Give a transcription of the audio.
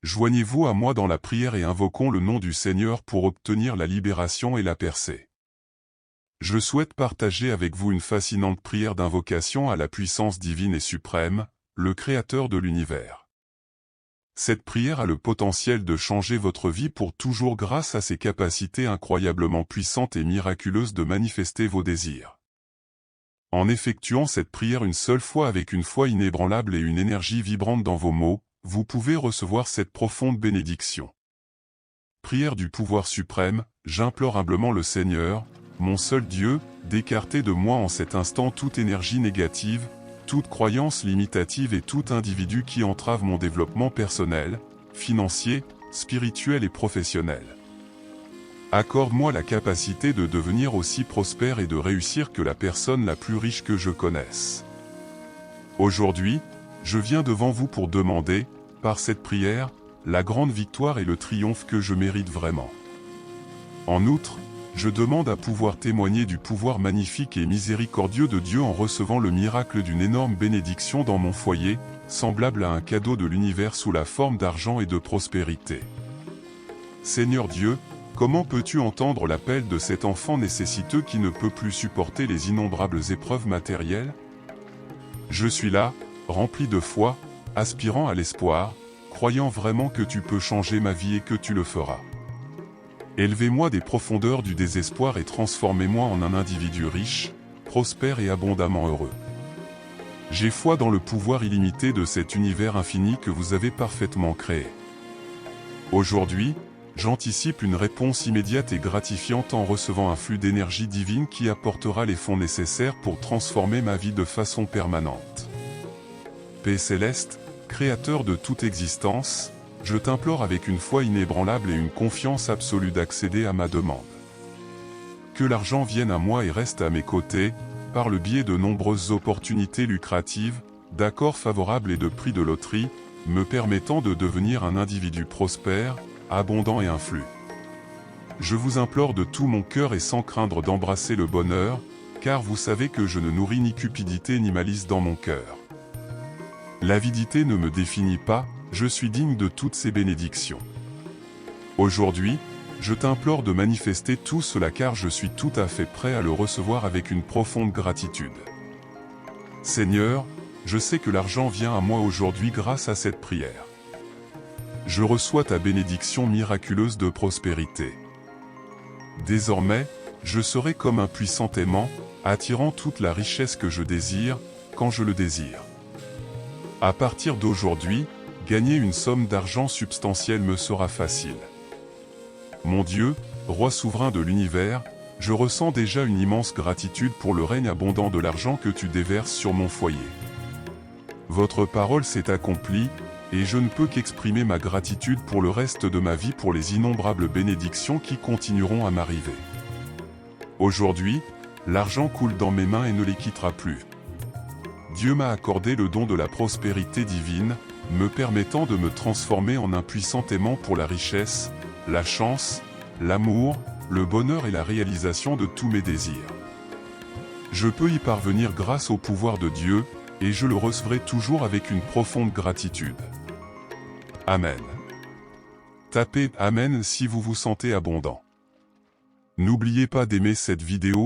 Joignez-vous à moi dans la prière et invoquons le nom du Seigneur pour obtenir la libération et la percée. Je souhaite partager avec vous une fascinante prière d'invocation à la puissance divine et suprême, le Créateur de l'univers. Cette prière a le potentiel de changer votre vie pour toujours grâce à ses capacités incroyablement puissantes et miraculeuses de manifester vos désirs. En effectuant cette prière une seule fois avec une foi inébranlable et une énergie vibrante dans vos mots, vous pouvez recevoir cette profonde bénédiction. Prière du pouvoir suprême, j'implore humblement le Seigneur, mon seul Dieu, d'écarter de moi en cet instant toute énergie négative, toute croyance limitative et tout individu qui entrave mon développement personnel, financier, spirituel et professionnel. Accorde-moi la capacité de devenir aussi prospère et de réussir que la personne la plus riche que je connaisse. Aujourd'hui, je viens devant vous pour demander, par cette prière, la grande victoire et le triomphe que je mérite vraiment. En outre, je demande à pouvoir témoigner du pouvoir magnifique et miséricordieux de Dieu en recevant le miracle d'une énorme bénédiction dans mon foyer, semblable à un cadeau de l'univers sous la forme d'argent et de prospérité. Seigneur Dieu, comment peux-tu entendre l'appel de cet enfant nécessiteux qui ne peut plus supporter les innombrables épreuves matérielles? Je suis là, rempli de foi, aspirant à l'espoir, croyant vraiment que tu peux changer ma vie et que tu le feras. Élevez-moi des profondeurs du désespoir et transformez-moi en un individu riche, prospère et abondamment heureux. J'ai foi dans le pouvoir illimité de cet univers infini que vous avez parfaitement créé. Aujourd'hui, j'anticipe une réponse immédiate et gratifiante en recevant un flux d'énergie divine qui apportera les fonds nécessaires pour transformer ma vie de façon permanente. Père céleste, Créateur de toute existence, je t'implore avec une foi inébranlable et une confiance absolue d'accéder à ma demande. Que l'argent vienne à moi et reste à mes côtés, par le biais de nombreuses opportunités lucratives, d'accords favorables et de prix de loterie, me permettant de devenir un individu prospère, abondant et influent. Je vous implore de tout mon cœur et sans craindre d'embrasser le bonheur, car vous savez que je ne nourris ni cupidité ni malice dans mon cœur. L'avidité ne me définit pas, je suis digne de toutes ces bénédictions. Aujourd'hui, je t'implore de manifester tout cela car je suis tout à fait prêt à le recevoir avec une profonde gratitude. Seigneur, je sais que l'argent vient à moi aujourd'hui grâce à cette prière. Je reçois ta bénédiction miraculeuse de prospérité. Désormais, je serai comme un puissant aimant, attirant toute la richesse que je désire, quand je le désire. À partir d'aujourd'hui, gagner une somme d'argent substantielle me sera facile. Mon Dieu, roi souverain de l'univers, je ressens déjà une immense gratitude pour le règne abondant de l'argent que tu déverses sur mon foyer. Votre parole s'est accomplie, et je ne peux qu'exprimer ma gratitude pour le reste de ma vie pour les innombrables bénédictions qui continueront à m'arriver. Aujourd'hui, l'argent coule dans mes mains et ne les quittera plus. Dieu m'a accordé le don de la prospérité divine, me permettant de me transformer en un puissant aimant pour la richesse, la chance, l'amour, le bonheur et la réalisation de tous mes désirs. Je peux y parvenir grâce au pouvoir de Dieu, et je le recevrai toujours avec une profonde gratitude. Amen. Tapez Amen si vous vous sentez abondant. N'oubliez pas d'aimer cette vidéo